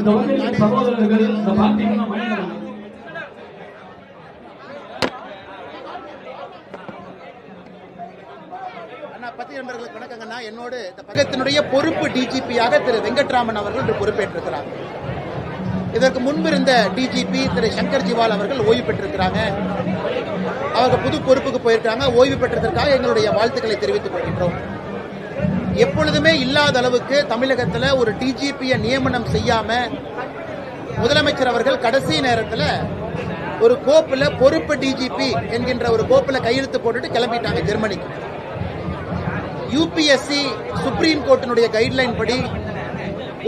நண்பர்களுக்கு வணக்கங்கண்ணா. என்னோடு இந்த பக்கத்தினுடைய பொறுப்பு டிஜிபியாக திரு வெங்கட்ராமன் அவர்கள் பொறுப்பேற்றிருக்கிறார். இதற்கு முன்பு இருந்த டிஜிபி திரு சங்கர் ஜிவால் அவர்கள் ஓய்வு பெற்றிருக்கிறாங்க. அவர்கள் புது பொறுப்புக்கு போயிருக்காங்க. ஓய்வு பெற்றதற்காக எங்களுடைய வாழ்த்துக்களை தெரிவித்துக் கொள்கின்றோம். எப்பொழுதுமே இல்லாத அளவுக்கு தமிழகத்தில் ஒரு டிஜிபியை நியமனம் செய்யாம முதலமைச்சர் அவர்கள் கடைசி நேரத்தில் ஒரு கோப்புல பொறுப்பு டிஜிபி என்கின்ற ஒரு கோப்புல கையெழுத்து போட்டுட்டு கிளம்பிட்டாங்க ஜெர்மனிக்கு. யூபிஎஸ்சி சுப்ரீம் கோர்ட்டினுடைய கைட்லைன் படி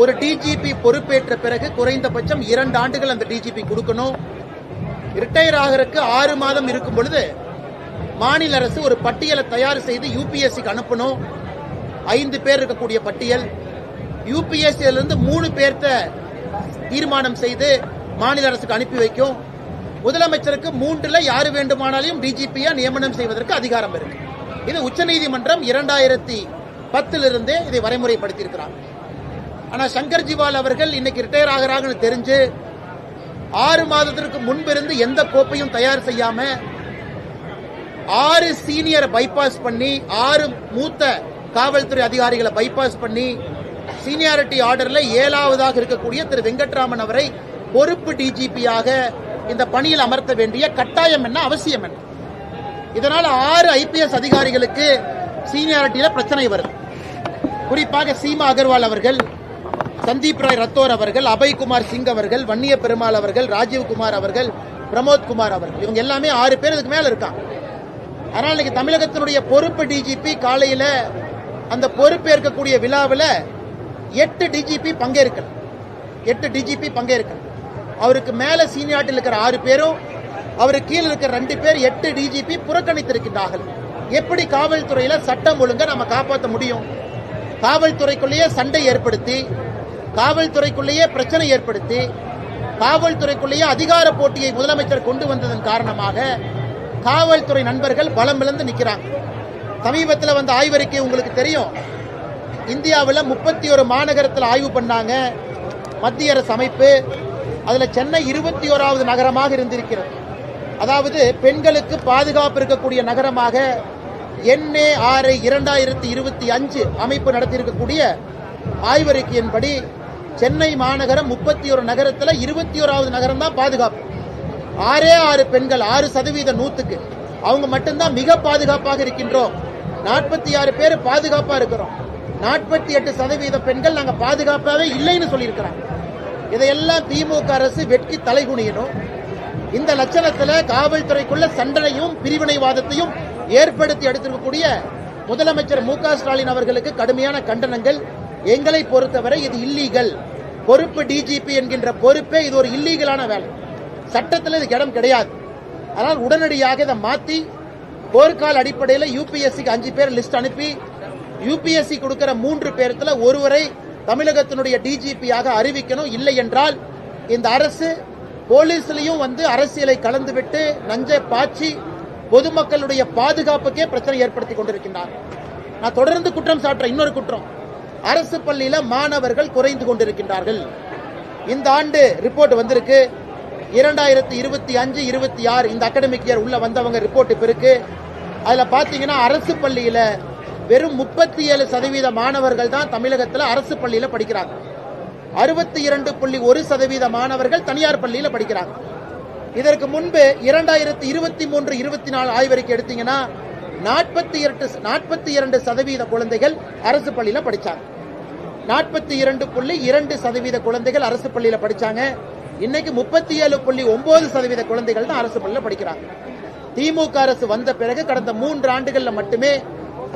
ஒரு டிஜிபி பொறுப்பேற்ற பிறகு குறைந்தபட்சம் 2 ஆண்டுகள் அந்த டிஜிபி கொடுக்கணும். ரிட்டையர் ஆகிறதுக்கு 6 மாதம் இருக்கும் பொழுது மாநில அரசு ஒரு பட்டியலை தயார் செய்து யூபிஎஸ்சிக்கு அனுப்பணும். 5 பேர் இருக்கக்கூடிய பட்டியல். யூபிஎஸ்சியிலிருந்து 3 பேர்த்த தீர்மானம் செய்து மாநில அரசுக்கு அனுப்பி வைக்கும். முதலமைச்சருக்கு 3ல் யாரு வேண்டுமானாலும் டிஜிபியா நியமனம் செய்வதற்கு அதிகாரம் இருக்கு. இது உச்சநீதிமன்றம் 2010 இதை வரைமுறைப்படுத்தியிருக்கிறார். ஆனா சங்கர் ஜிவால் அவர்கள் இன்னைக்கு ரிட்டையர் ஆகிறாங்கன்னு தெரிஞ்சு 6 மாதத்திற்கு முன்பிருந்து எந்த கோப்பையும் தயார் செய்யாம 6 சீனியர் பைபாஸ் பண்ணி 6 மூத்த காவல்துறை அதிகாரிகளை பைபாஸ் பண்ணி சீனியாரிட்டி ஆர்டர்ல 7ஆவதாக இருக்கக்கூடிய திரு வெங்கட்ராமன் அவரை பொறுப்பு டிஜிபியாக இந்த பணியில் அமர்த்த வேண்டிய கட்டாயம் என்ன, அவசியம் என்ன? இதனால 6 ஐபிஎஸ் அதிகாரிகளுக்கு சீனியாரிட்டியில பிரச்சனை வருது. குறிப்பாக சீமா அகர்வால் அவர்கள், சந்தீப் ராய் ரத்தோர் அவர்கள், அபய்குமார் சிங் அவர்கள், வன்னிய பெருமாள் அவர்கள், ராஜீவ்குமார் அவர்கள், பிரமோத் குமார் அவர்கள், இவங்க எல்லாமே 6 பேர் இதுக்கு மேல இருக்காங்க. அதனால இன்னைக்கு தமிழகத்தினுடைய பொறுப்பு டிஜிபி காலையில அந்த பொறுப்பேற்கக்கூடிய விழாவில் 8 டிஜிபி பங்கேற்கல. அவருக்கு மேல சீனியாரிட்டியில் இருக்கிற 6 பேரும், அவருக்கு கீழே இருக்கிற 2 பேர் 8 டிஜிபி புறக்கணித்திருக்கின்றார்கள். எப்படி காவல்துறையில சட்டம் ஒழுங்க நம்ம காப்பாற்ற முடியும்? காவல்துறைக்குள்ளேயே சண்டை ஏற்படுத்தி, காவல்துறைக்குள்ளேயே பிரச்சனை ஏற்படுத்தி, காவல்துறைக்குள்ளேயே அதிகார போட்டியை முதலமைச்சர் கொண்டு வந்ததன் காரணமாக காவல்துறை நண்பர்கள் பலம் இழந்து நிற்கிறாங்க. சமீபத்தில் வந்த ஆய்வறிக்கை உங்களுக்கு தெரியும். இந்தியாவில் 31 மாநகரத்தில் ஆய்வு பண்ணாங்க மத்திய அரசு அமைப்பு. அதுல சென்னை 21வது நகரமாக இருந்திருக்கிறது. அதாவது பெண்களுக்கு பாதுகாப்பு இருக்கக்கூடிய நகரமாக NARI 2025 அமைப்பு நடத்தியிருக்கக்கூடிய ஆய்வறிக்கையின்படி சென்னை மாநகரம் 31 நகரத்தில் 21வது நகரம் தான் பாதுகாப்பு. 6 பெண்கள் 6% 100க்கு அவங்க மட்டும்தான் மிக பாதுகாப்பாக இருக்கின்றோம். 46 பேர் பாதுகாப்பா இருக்கிறோம். 48% பெண்கள் நாங்க பாதுகாப்பாவே இல்லைன்னு சொல்லியிருக்கிறாங்க. இதையெல்லாம் திமுக அரசு வெட்கி தலைகுனியணும். இந்த லட்சணத்துல காவல்துறைக்குள்ள சண்டனையும் பிரிவினைவாதத்தையும் ஏற்படுத்தி எடுத்திருக்கக்கூடிய முதலமைச்சர் மு.க. ஸ்டாலின் அவர்களுக்கு கடுமையான கண்டனங்கள். எங்களை பொறுத்தவரை இது இல்லீகல். பொறுப்பு டிஜிபி என்கின்ற பொறுப்பே இது ஒரு இல்லீகலான வேலை. சட்டத்தில் இதுக்கு இடம் கிடையாது. ஆனால் உடனடியாக இதை மாற்றி போர்க்கால அடிப்படையில் யூபிஎஸ்சிக்கு 5 பேர் லிஸ்ட் அனுப்பி யூபிஎஸ்சி கொடுக்கிற 3 பேர்த்துல ஒருவரை தமிழகத்தினுடைய டிஜிபியாக அறிவிக்கணும். இல்லை என்றால் இந்த அரசு போலீஸ்லயும் அரசியலை கலந்துவிட்டு நஞ்சை பாய்ச்சி பொதுமக்களுடைய பாதுகாப்புக்கே பிரச்சனை ஏற்படுத்தி கொண்டிருக்கின்றார். நான் தொடர்ந்து குற்றம் சாட்டுற இன்னொரு குற்றம், அரசு பள்ளியில மாணவர்கள் குறைந்து கொண்டிருக்கின்றார்கள். இந்த ஆண்டு ரிப்போர்ட் வந்திருக்கு. 2025-26 இந்த அகாடமிக் இயர் உள்ள வந்தவங்க ரிப்போர்ட் இப்ப இருக்கு. அதுல பாத்தீங்கன்னா அரசு பள்ளியில வெறும் 37% மாணவர்கள் தான் தமிழகத்தில் அரசு பள்ளியில படிக்கிறாங்க. 62.1% மாணவர்கள் தனியார் பள்ளியில படிக்கிறாங்க. இதற்கு முன்பு 2023-24 ஆய்வறிக்கை எடுத்தீங்கன்னா 42% குழந்தைகள் அரசு பள்ளியில படிச்சாங்க. 42.2% குழந்தைகள் அரசு பள்ளியில படிச்சாங்க. இன்னைக்கு 37.9% குழந்தைகள் தான் அரசு பள்ளியில படிக்கிறாங்க. திமுக அரசு வந்த பிறகு கடந்த 3 ஆண்டுகள்ல மட்டுமே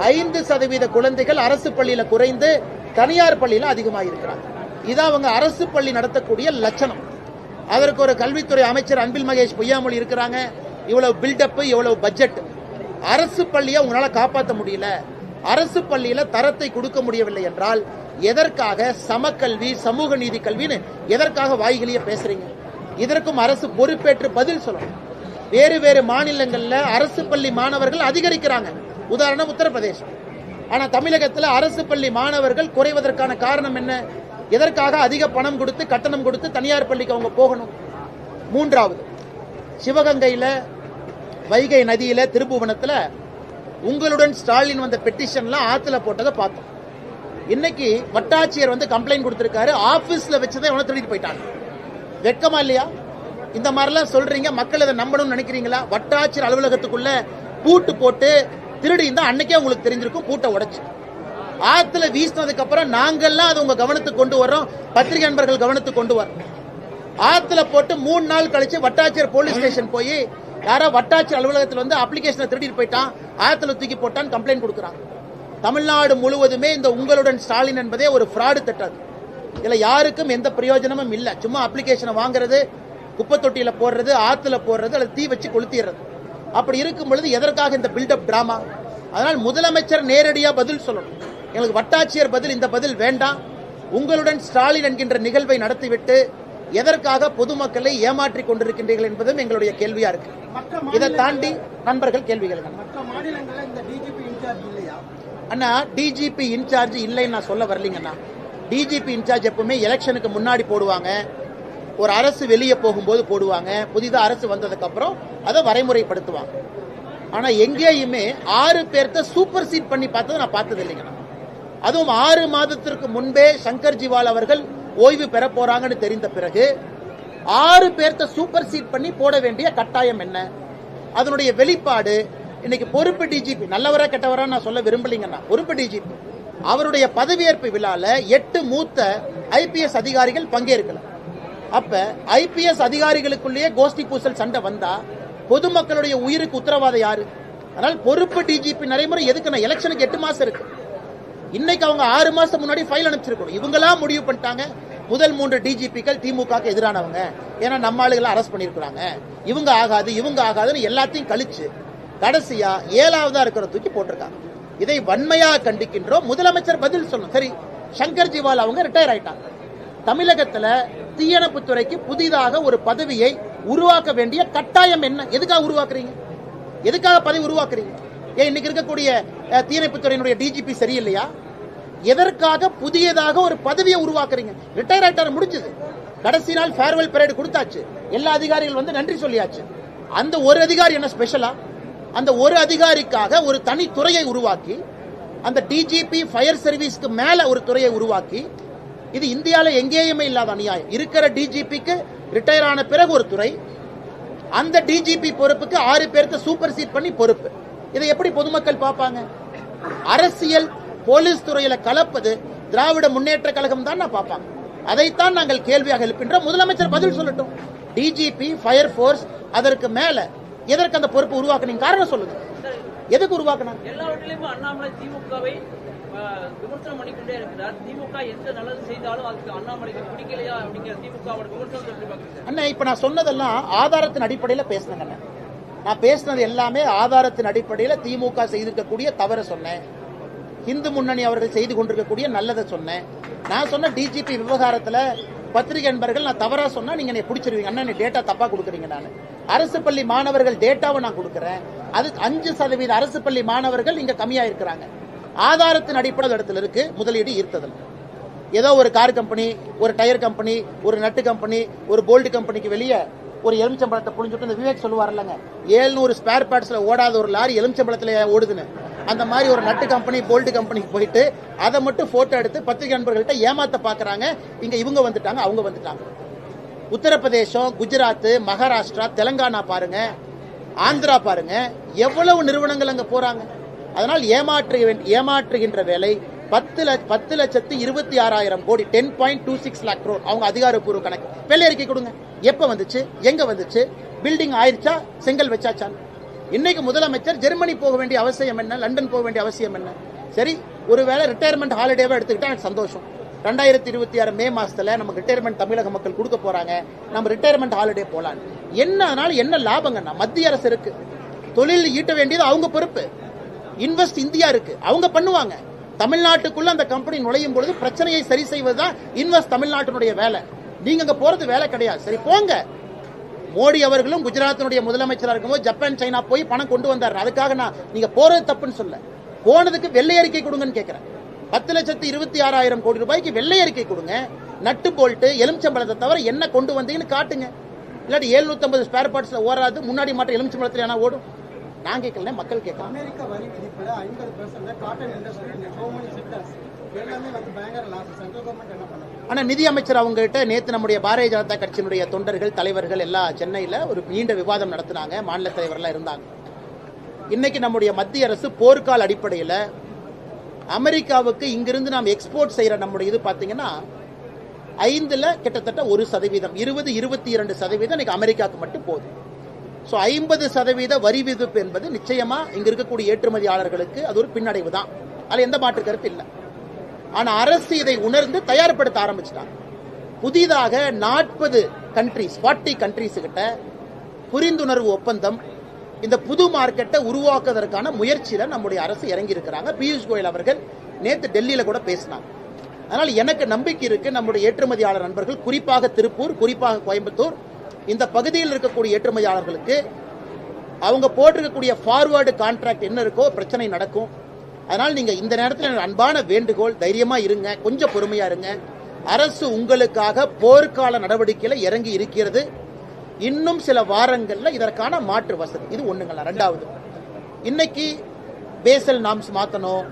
5% குழந்தைகள் அரசு பள்ளியில குறைந்து தனியார் பள்ளியில அதிகமாயிருக்கிறாங்க. இதான் அவங்க அரசு பள்ளி நடத்தக்கூடிய லட்சணம். அதற்கு ஒரு கல்வித்துறை அமைச்சர் அன்பில் மகேஷ் பொய்யாமொழி இருக்கிறாங்க. இவ்வளவு பில்டப், இவ்வளவு பட்ஜெட். அரசு பள்ளியை உங்களால காப்பாற்ற முடியல, அரசு பள்ளியில தரத்தை கொடுக்க முடியவில்லை என்றால் எதற்காக சமக்கல்வி, சமூக நீதி கல்வின்னு எதற்காக வாய்களையே பேசுறீங்க? இதற்கும் அரசு பொறுப்பேற்று பதில் சொல்லணும். வேறு வேறு மாநிலங்கள்ல அரசு பள்ளி மாணவர்கள் அதிகரிக்கிறாங்க. உதாரணம் உத்தரப்பிரதேசம். ஆனா தமிழகத்தில் அரசு பள்ளி மாணவர்கள் குறைவதற்கான காரணம் என்ன? எதற்காக அதிக பணம் கொடுத்து கட்டணம் கொடுத்து தனியார் பள்ளிக்கு அவங்க போகணும்? மூன்றாவது, சிவகங்கையில வைகை நதியில திருப்புவனத்துல உங்களுடன் ஸ்டாலின் வந்த பெட்டிஷன்லாம் ஆத்துல போட்டதை பார்த்தோம். இன்னைக்கு வட்டாட்சியர் வந்து கம்ப்ளைண்ட் கொடுத்திருக்காரு, ஆபீஸ்ல வச்சதை எவனோ திருடிட்டு போயிட்டாங்க. வெட்கமா இல்லையா? இந்த மாதிரிலாம் சொல்றீங்க, மக்கள் இதை நம்பணும்னு நினைக்கிறீங்களா? வட்டாட்சியர் அலுவலகத்துக்குள்ள பூட்டு போட்டு திருடி இருந்தா அன்னைக்கே உங்களுக்கு தெரிஞ்சிருக்கும், பூட்டை உடைச்சு ஆத்துல வீசினதுக்கு அப்புறம் நாங்கள்லாம் அதை உங்க கவனத்துக்கு கொண்டு வர்றோம், பத்திரிகை நண்பர்கள் கவனத்துக்கு கொண்டு வரோம். ஆத்துல போட்டு 3 நாள் கழிச்சு வட்டாட்சியர் போலீஸ் ஸ்டேஷன் போய் யாரோ வட்டாட்சியர் அலுவலகத்தில் வந்து அப்ளிகேஷனை திருடிட்டு போயிட்டான், ஆத்துல தூக்கி போட்டான்னு கம்ப்ளைண்ட் கொடுக்குறாங்க. தமிழ்நாடு முழுவதுமே இந்த உங்களுடன் ஸ்டாலின் என்பதே ஒரு ஃப்ராடு திட்டம். இதுல யாருக்கும் எந்த பிரயோஜனமும் இல்ல. சும்மா அப்ளிகேஷனை வாங்குறது, குப்பை தொட்டியில போடுறது, ஆத்துல போடுறது, அல்லது தீ வச்சு கொளுத்திடுறது. அப்படி இருக்கும் பொழுது எதற்காக இந்த பில்டப் டிராமா? அதனால் முதலமைச்சர் நேரடியா பதில் சொல்லணும். எங்களுக்கு வட்டாட்சியர் பதில், இந்த பதில் வேண்டாம். உங்களுடன் ஸ்டாலின் என்கின்ற நிகழ்வை நடத்திவிட்டு எதற்காக பொதுமக்களை ஏமாற்றிக் கொண்டிருக்கின்றீர்கள் என்பதும் எங்களுடைய கேள்வியா இருக்கு. இதை தாண்டி நண்பர்கள் கேள்விகள் அண்ணா, டிஜிபி இன்சார்ஜ் இல்லைன்னு நான் சொல்ல வரலீங்கண்ணா. டிஜிபி இன்சார்ஜ் எப்பவுமே எலெக்ஷனுக்கு முன்னாடி போடுவாங்க, ஒரு அரசு வெளியே போகும்போது போடுவாங்க, புதிதாக அரசு வந்ததுக்கு அப்புறம் அதை வரைமுறைப்படுத்துவாங்க. ஆனா எங்கேயுமே 6 பேர்த்த சூப்பர் சீட் பண்ணி பார்த்தது நான் பார்த்தது இல்லைங்கண்ணா. அதுவும் 6 மாதத்திற்கு முன்பே சங்கர் ஜிவால் அவர்கள் ஓய்வு பெற போறாங்கன்னு தெரிந்த பிறகு 6 பேர்த்த சூப்பர் சீட் பண்ணி போட வேண்டிய கட்டாயம் என்ன? அதனுடைய வெளிப்பாடு இன்னைக்கு பொறுப்பு டிஜிபி, நல்லவரா கெட்டவரா நான் சொல்ல விரும்பலீங்கன்னா, பொறுப்பு டிஜிபி அவருடைய பதவியேற்பு விழால 8 மூத்த ஐபிஎஸ் அதிகாரிகள் பங்கேற்கல. அப்ப ஐபிஎஸ் அதிகாரிகளுக்குள்ளேயே கோஷ்டி பூசல் சண்டை வந்தா பொதுமக்களுடைய உயிருக்கு உத்தரவாதம் யாரு? அதனால் பொறுப்பு டிஜிபி நடைமுறை எதுக்கு? எலெக்ஷனுக்கு 8 மாசம் இருக்கு. இன்னைக்கு அவங்க 6 மாசம் முன்னாடி ஃபைல் அனுப்பிச்சிருக்கணும். இவங்களா முடிவு பண்ணிட்டாங்க, முதல் 3 டிஜிபிக்கள் திமுக எதிரானவங்க, ஏன்னா நம்ம ஆளுகளை அரெஸ்ட் பண்ணிருக்காங்க, இவங்க ஆகாது இவங்க ஆகாதுன்னு எல்லாத்தையும் கழிச்சு கடைசியா 7ஆவதா இருக்கிற தூக்கி போட்டிருக்காங்க. இதை வன்மையாக கண்டிக்கின்றோம். முதலமைச்சர் பதில் சொல்லணும். சரி, சங்கர் ஜிவால் அவங்க ரிட்டையர் ஆயிட்டாங்க. தமிழகத்துல தீயணைப்புத்துறைக்கு புதிதாக ஒரு பதவியை உருவாக்க வேண்டிய கட்டாயம் என்ன? எதுக்காக உருவாக்குறீங்க? எதுக்காக பதவி உருவாக்குறீங்க? ஏன் இன்னைக்கு இருக்கக்கூடிய தீயணைப்புத்துறையினுடைய டிஜிபி சரியில்லையா? எதற்காக புதியதாக ஒரு பதவியை உருவாக்குறீங்க? ரிட்டையர் ஆயிட்டாரு, முடிஞ்சது. கடைசி நாள் ஃபேர்வெல் பரேடு கொடுத்தாச்சு, எல்லா அதிகாரிகள் வந்து நன்றி சொல்லியாச்சு. அந்த ஒரு அதிகாரி என்ன ஸ்பெஷலா? அந்த ஒரு அதிகாரிக்காக ஒரு தனி துறையை உருவாக்கி, அந்த டிஜிபி ஃபயர் சர்வீஸ்க்கு மேல ஒரு துறையை உருவாக்கி, இது இந்தியாவில் எங்கேயுமே இல்லாத அநியாயம். இருக்கிற டிஜிபிக்கு ரிட்டையர் ஆன பிறகு ஒரு துறை, அந்த டிஜிபி பொறுப்புக்கு 6 பேருக்கு சூப்பர் சீட் பண்ணி பொறுப்பு. இதை எப்படி பொதுமக்கள் பார்ப்பாங்க? அரசியல் போலீஸ் துறையில கலப்பது திராவிட முன்னேற்ற கழகம் தான் பார்ப்பாங்க. அதைத்தான் நாங்கள் கேள்வியாக எழுப்பின்றோம். முதலமைச்சர் பதில் சொல்லட்டும். டிஜிபி ஃபயர் போர்ஸ் அதற்கு மேல எதற்கு அந்த பொறுப்பு உருவாக்குனீங்க? காரணம் சொல்லுங்க. எதுக்கு உருவாக்குனாங்க? எல்லாவற்றிலும் அண்ணாமலை திமுகவை விமர்சனம் பண்ணிக்கொண்டே இருக்கிறார். திமுக எந்த நல்லது செய்தாலும் அதுக்கு அண்ணாமலைக்கு பிடிக்கலையா அப்படிங்கிற திமுகவோட விமர்சனத்தை எப்படி பார்க்குறீங்க? அண்ணா, இப்ப நான் சொன்னதெல்லாம் ஆதாரத்தின் அடிப்படையில் பேசினேங்க. நான் பேசினது எல்லாமே ஆதாரத்தின் அடிப்படையில் திமுக செய்திருக்கக்கூடிய தவற சொன்னேன், இந்து முன்னணி அவர்கள் செய்து கொண்டிருக்கக்கூடிய நல்லதை சொன்னேன். நான் சொன்ன டிஜிபி விவகாரத்தில் பத்திரிகை நண்பர்கள் நான் தவறா சொன்னா நீங்க என்னை பிடிச்சிருவீங்க. அண்ணா, டேட்டா தப்பா கொடுக்குறீங்க. நான் அரசு பள்ளி மாணவர்கள் டேட்டாவை நான் கொடுக்குறேன், அது 5% அரசு பள்ளி மாணவர்கள் இங்க கம்மியா இருக்கிறாங்க. ஆதாரத்தின் அடிப்படை இடத்துல இருக்கு முதலீடு ஈர்த்ததில். ஏதோ ஒரு கார் கம்பெனி, ஒரு டயர் கம்பெனி, ஒரு நட்டு கம்பெனி, ஒரு போல்ட் கம்பெனிக்கு வெளியே ஒரு எலுமிச்சம்பழத்தை புரிஞ்சுட்டு இந்த விவேக் சொல்லுவார் இல்லைங்க, 700 ஸ்பேர் பார்ட்ஸ்ல ஓடாத ஒரு லாரி எலுமிச்சம்பழத்துல ஓடுதுன்னு. அந்த மாதிரி ஒரு நட்டு கம்பெனி போல்ட் கம்பெனிக்கு போயிட்டு அதை மட்டும் போட்டோ எடுத்து பத்திரிகை நண்பர்கள்ட்ட ஏமாத்த பாக்குறாங்க. இங்க இவங்க வந்துட்டாங்க, அவங்க வந்துட்டாங்க. உத்தரப்பிரதேசம், குஜராத், மகாராஷ்டிரா, தெலங்கானா பாருங்க, ஆந்திரா பாருங்க, எவ்வளவு நிறுவனங்கள் அங்க போறாங்க. அதனால் ஏமாற்றுகின்ற வேலை 10,26,000 கோடி, 10.26 lakh crore அவங்க அதிகாரப்பூர்வ கணக்கு. வெள்ளை அறிக்கை கொடுங்க, எப்ப வந்துச்சு, எங்க வந்துச்சு, பில்டிங் ஆயிடுச்சா, செங்கல் வச்சாச்சா? இன்னைக்கு முதலமைச்சர் ஜெர்மனி போக வேண்டிய அவசியம் என்ன, லண்டன் போக வேண்டிய அவசியம் என்ன? சரி, ஒருவேளை ரிட்டையர்மெண்ட் ஹாலிடேவா எடுத்துக்கிட்டா எனக்கு சந்தோஷம். 2026 மே மாசத்துல நமக்கு ரிட்டையர்மெண்ட் தமிழக மக்கள் கொடுக்க போறாங்க, நம்ம ரிட்டையர்மெண்ட் ஹாலிடே போலாம். என்ன அதனால என்ன லாபங்கன்னா, மத்திய அரசு இருக்கு, தொழில் ஈட்ட வேண்டியது அவங்க பொறுப்பு, இன்வெஸ்ட் இந்தியா இருக்கு, அவங்க பண்ணுவாங்க. தமிழ்நாட்டுக்குள்ள அந்த கம்பெனி நுழையும் பொழுது பிரச்சனையை சரி செய்வதுதான் இன்வெஸ்ட் தமிழ்நாட்டினுடைய வேலை. நீங்க அங்க போறது வேலை கிடையாது. சரி போங்க. மோடி அவர்களும் குஜராத்தினுடைய முதலமைச்சராக இருக்கும்போது ஜப்பான், சைனா போய் பணம் கொண்டு வந்தாரு. அதுக்காக நான் நீங்க போறது தப்புன்னு சொல்ல, போனதுக்கு வெள்ளை அறிக்கை கொடுங்கன்னு கேட்கிறேன். 10,26,000 கோடி ரூபாய்க்கு வெள்ளை அறிக்கை கொடுங்க. நட்டு போல்ட்டு எலுமிச்சம்பழத்தை தவிர என்ன கொண்டு வந்தீங்கன்னு காட்டுங்க. இல்லாட்டி 750 ஸ்பேர் பார்ட்ஸ்ல ஓடாது. முன்னாடி மாட்ட எலுமிச்சம்பழத்துல ஏன்னா ஓடும். நான் கேட்கல, மக்கள் கேட்கலாம். அமெரிக்கா வரி விதிப்புல 50% காட்டன் இண்டஸ்ட்ரி செக்டர்ஸ் எல்லாமே வந்து பயங்கர லாஸ். சென்ட்ரல் கவர்மெண்ட் என்ன பண்ணுது? ஆனா நிதி அமைச்சர் அவங்க கிட்ட நேத்து நம்முடைய பாரதிய ஜனதா கட்சியினுடைய தொண்டர்கள் தலைவர்கள் எல்லாம் சென்னையில ஒரு நீண்ட விவாதம் நடத்தினாங்க. மாநில தலைவர்லாம் இருந்தாங்க. இன்னைக்கு நம்முடைய மத்திய அரசு போர்க்கால அடிப்படையில் அமெரிக்காவுக்கு இங்கிருந்து நாம் எக்ஸ்போர்ட் செய்யற நம்முடைய இது பாத்தீங்கன்னா 5ல் கிட்டத்தட்ட 1%, 20-22% இன்னைக்கு அமெரிக்காவுக்கு மட்டும் போகுது. ஸோ 50% வரி விதிப்பு என்பது நிச்சயமா இங்க இருக்கக்கூடிய ஏற்றுமதியாளர்களுக்கு அது ஒரு பின்னடைவு தான். அதுல எந்த மாற்று கருத்து இல்லை. ஆனா அரசு இதை உணர்ந்து தயார்படுத்த ஆரம்பிச்சிட்டாங்க. புதிதாக 40 கண்ட்ரீஸ் கிட்ட புரிந்துணர்வு ஒப்பந்தம், இந்த புது மார்க்கெட்டை உருவாக்குவதற்கான முயற்சியில நம்முடைய அரசு இறங்கி இருக்கிறாங்க. பியூஷ் கோயல் அவர்கள் நேற்று டெல்லியில கூட பேசினாங்க. அதனால் எனக்கு நம்பிக்கை இருக்கு, நம்முடைய ஏற்றுமதியாளர் நண்பர்கள், குறிப்பாக திருப்பூர், குறிப்பாக கோயம்புத்தூர், இந்த பகுதியில் இருக்கக்கூடிய ஏற்றுமதியாளர்களுக்கு அவங்க போட்டிருக்கக்கூடிய ஃபார்வர்டு கான்ட்ராக்ட் என்ன இருக்கோ பிரச்சனை நடக்கும். அதனால் நீங்க இந்த நேரத்தில் அன்பான வேண்டுகோள், தைரியமா இருங்க, கொஞ்சம் பொறுமையா இருங்க. அரசு உங்களுக்காக போர்க்கால நடவடிக்கையில இறங்கி இருக்கிறது. இன்னும் சில வாரங்கள்ல இதற்கான மாற்று வசதி இது ஒண்ணுங்களா. ரெண்டாவது, இன்னைக்கு பேசல் நாம்ஸ் மாத்தணும்,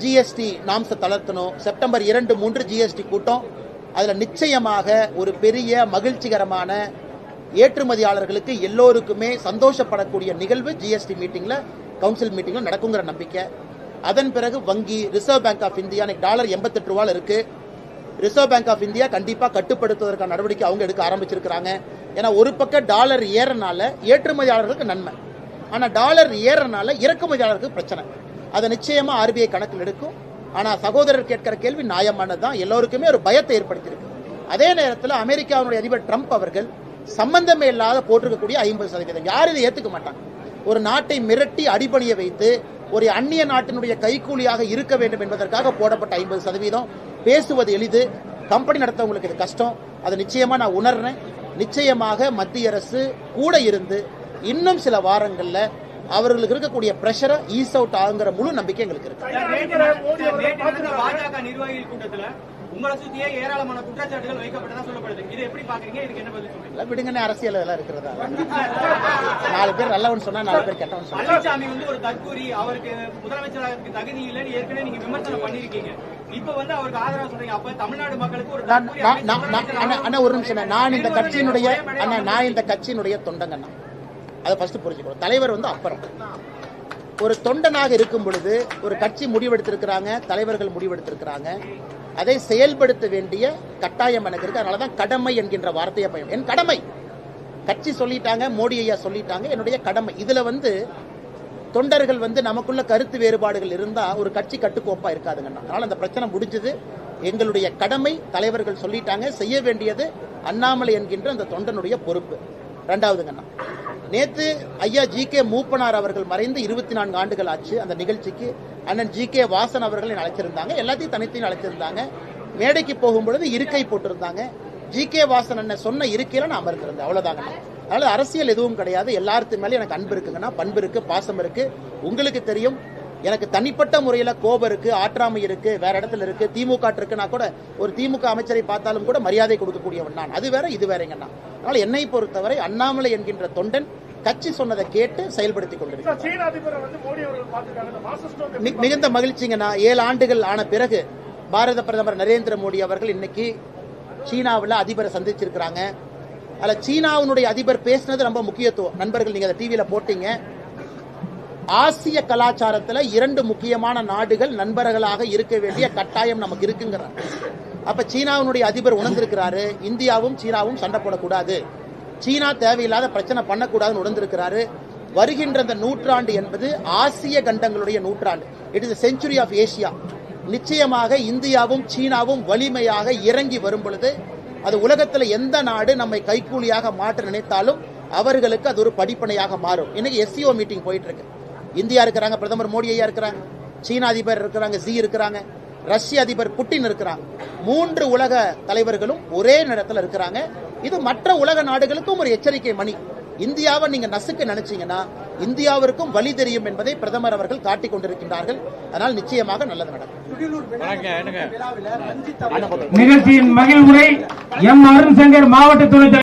ஜிஎஸ்டி நாம்ஸை தளர்த்தணும். செப்டம்பர் 2-3 ஜிஎஸ்டி கூட்டம். அதுல நிச்சயமாக ஒரு பெரிய மகிழ்ச்சிகரமான ஏற்றுமதியாளர்களுக்கு எல்லோருக்குமே சந்தோஷப்படக்கூடிய நிகழ்வு ஜிஎஸ்டி மீட்டிங்ல, கவுன்சில் மீட்டிங்ல நடக்குங்கிற நம்பிக்கை. அதன் பிறகு வங்கி, reserve bank of India, dollar 88 ரூபாய் இருக்கு. ரிசர்வ் பேங்க் ஆஃப் இந்தியா கண்டிப்பா கட்டுப்படுத்துவதற்கான நடவடிக்கை அவங்க எடுக்க ஆரம்பிச்சிருக்காங்க. ஏன்னா ஒரு பக்கம் டாலர் ஏறனால ஏற்றுமதியாளர்களுக்கு நன்மை, ஆனா டாலர் ஏறனால இறக்குமதியாளர்களுக்கு பிரச்சனை. அதை நிச்சயமா ஆர்பிஐ கணக்கில் எடுக்கும். ஆனா சகோதரர் கேட்கிற கேள்வி நியாயமானதுதான், எல்லோருக்குமே ஒரு பயத்தை ஏற்படுத்தியிருக்கு. அதே நேரத்தில் அமெரிக்காவுடைய அதிபர் ட்ரம்ப் அவர்கள் சம்பந்தமே இல்லாத போட்டிருக்கக்கூடிய 50%, யாரும் இதை ஏத்துக்க மாட்டாங்க. ஒரு நாட்டை மிரட்டி அடிபணிய வைத்து ஒரு அந்நிய நாட்டினுடைய கைக்கூலியாக இருக்க வேண்டும் என்பதற்காக போடப்பட்ட 50% பேசுவது எளிது, கம்பெனி நடத்தவங்களுக்கு இது கஷ்டம். அதை நிச்சயமா நான் உணர்றேன். நிச்சயமாக மத்திய அரசு கூட இருந்து இன்னும் சில வாரங்கள்ல அவர்களுக்கு இருக்கக்கூடிய பிரஷரை ஈஸ் அவுட் ஆகுங்கிற முழு நம்பிக்கை எங்களுக்கு இருக்கு. பாஜக நிர்வாகிகள் கூட்டத்துல உங்களை சுத்தியே ஏராளமான குற்றச்சாட்டுகள் வைக்கப்பட்டதா சொல்லப்படுது. இது எப்படி பாக்குறீங்க? இதுக்கு என்ன பதில் சொல்றீங்க? விடுங்கன்னு அரசியல் எல்லாம் இருக்கிறதா? 4 பேர் நல்லவன் சொன்னா 4 பேர் கெட்டவன் சொன்னா. பழனிசாமி வந்து ஒரு தற்கூரி, அவருக்கு முதலமைச்சராக தகுதி இல்லைன்னு ஏற்கனவே நீங்க விமர்சனம் பண்ணிருக்கீங்க. இப்ப வந்து அவருக்கு ஆதரவு சொல்றீங்க. அப்ப தமிழ்நாடு மக்களுக்கு ஒரு ஒரு நிமிஷம், நான் இந்த கட்சியினுடைய தொண்டங்கண்ணா, அதை ஃபர்ஸ்ட் புரிஞ்சுக்கணும். தலைவர் வந்து அப்புறம் ஒரு தொண்டனாக இருக்கும் பொழுது ஒரு கட்சி முடிவெடுத்திருக்கிறாங்க, தலைவர்கள் முடிவெடுத்திருக்கிறாங்க, அதை செயல்படுத்த வேண்டிய கட்டாயம் எனக்கு இருக்கு. அதனாலதான் கடமை என்கின்ற வார்த்தையை பயன். என் கடமை, கட்சி சொல்லிட்டாங்க, மோடி ஐயா சொல்லிட்டாங்க, என்னுடைய கடமை. இதுல வந்து தொண்டர்கள் வந்து நமக்குள்ள கருத்து வேறுபாடுகள் இருந்தா ஒரு கட்சி கட்டுக்கோப்பா இருக்காதுங்கண்ணா. அதனால அந்த பிரச்சனை முடிஞ்சது. எங்களுடைய கடமை தலைவர்கள் சொல்லிட்டாங்க, செய்ய வேண்டியது அண்ணாமலை என்கின்ற அந்த தொண்டனுடைய பொறுப்பு. ரெண்டாவதுங்கண்ணா, நேற்று ஐயா ஜி.கே. மூப்பனார் அவர்கள் மறைந்து 24 ஆண்டுகள் ஆச்சு. அந்த நிகழ்ச்சிக்கு அண்ணன் ஜி.கே. வாசன் அவர்கள் அழைச்சிருந்தாங்க, எல்லாத்தையும் தனித்தையும் அழைச்சிருந்தாங்க. மேடைக்கு போகும்பொழுது இருக்கை போட்டிருந்தாங்க. ஜி.கே. வாசன் அண்ணன் சொன்ன இருக்கையில நான் அமர்ந்திருந்தேன், அவ்வளவுதாங்க. அதனால அரசியல் எதுவும் கிடையாது. எல்லாருக்கும் மேலே எனக்கு அன்பு இருக்குங்கன்னா, பண்பு இருக்கு, பாசம் இருக்கு. உங்களுக்கு தெரியும், எனக்கு தனிப்பட்ட முறையில் கோபம் இருக்கு, ஆற்றாமை இருக்கு, வேற இடத்துல இருக்கு, திமுக இருக்குன்னா கூட ஒரு திமுக அமைச்சரை பார்த்தாலும் கூட மரியாதை கொடுக்கக்கூடியவன் நான். அது வேற, இது வேறங்கண்ணா. அதனால என்னை பொறுத்தவரை அண்ணாமலை என்கின்ற தொண்டன் கட்சி சொன்னதை கேட்டு செயல்படுத்தி கொண்டிருக்கிறார். மிகுந்த மகிழ்ச்சிங்கண்ணா. 7 ஆண்டுகள் ஆன பிறகு பாரத பிரதமர் நரேந்திர மோடி அவர்கள் இன்னைக்கு சீனாவில் அதிபரை சந்திச்சிருக்கிறாங்க. அதுல சீனாவுடைய அதிபர் பேசினது ரொம்ப முக்கியத்துவம். நண்பர்கள், நீங்க அதை டிவியில போட்டீங்க. ஆசிய கலாச்சாரத்தில் 2 முக்கியமான நாடுகள் நண்பர்களாக இருக்க வேண்டிய கட்டாயம் நமக்கு இருக்குங்கிறார். அப்ப சீனாவுடைய அதிபர் உணர்ந்திருக்கிறாரு, இந்தியாவும் சீனாவும் சண்டை போடக்கூடாது, சீனா தேவையில்லாத பிரச்சனை பண்ணக்கூடாதுன்னு உணர்ந்திருக்கிறாரு. வருகின்ற அந்த நூற்றாண்டு என்பது ஆசிய கண்டங்களுடைய நூற்றாண்டு. It is century of Asia. நிச்சயமாக இந்தியாவும் சீனாவும் வலிமையாக இறங்கி வரும் பொழுது அது உலகத்தில் எந்த நாடு நம்மை கைக்கூலியாக மாற்ற நினைத்தாலும் அவர்களுக்கு அது ஒரு படிப்பனையாக மாறும். இன்னைக்கு எஸ்சிஓ மீட்டிங் போயிட்டு இருக்கு. இந்தியா இருக்கிறாங்க, பிரதமர் மோடி ஐயா இருக்கிறாங்க, சீனா அதிபர் இருக்கிறாங்க, ஜி இருக்கிறாங்க, ரஷ்ய அதிபர் புட்டின் இருக்கிறாங்க. 3 உலக தலைவர்களும் ஒரே நேரத்தில் இருக்கிறாங்க. இது மற்ற உலக நாடுகளுக்கும் ஒரு எச்சரிக்கை மணி. இந்தியாவை நீங்க நசுக்க நினைச்சீங்கன்னா இந்தியாவிற்கும் வழி தெரியும் என்பதை பிரதமர் அவர்கள் காட்டிக் கொண்டிருக்கின்றார்கள். அதனால் நிச்சயமாக நல்லது நடக்கும். நிகழ்ச்சியின் மகிழ்வுரை எம். அருண் சங்கர் மாவட்ட துணைத் தலைவர்.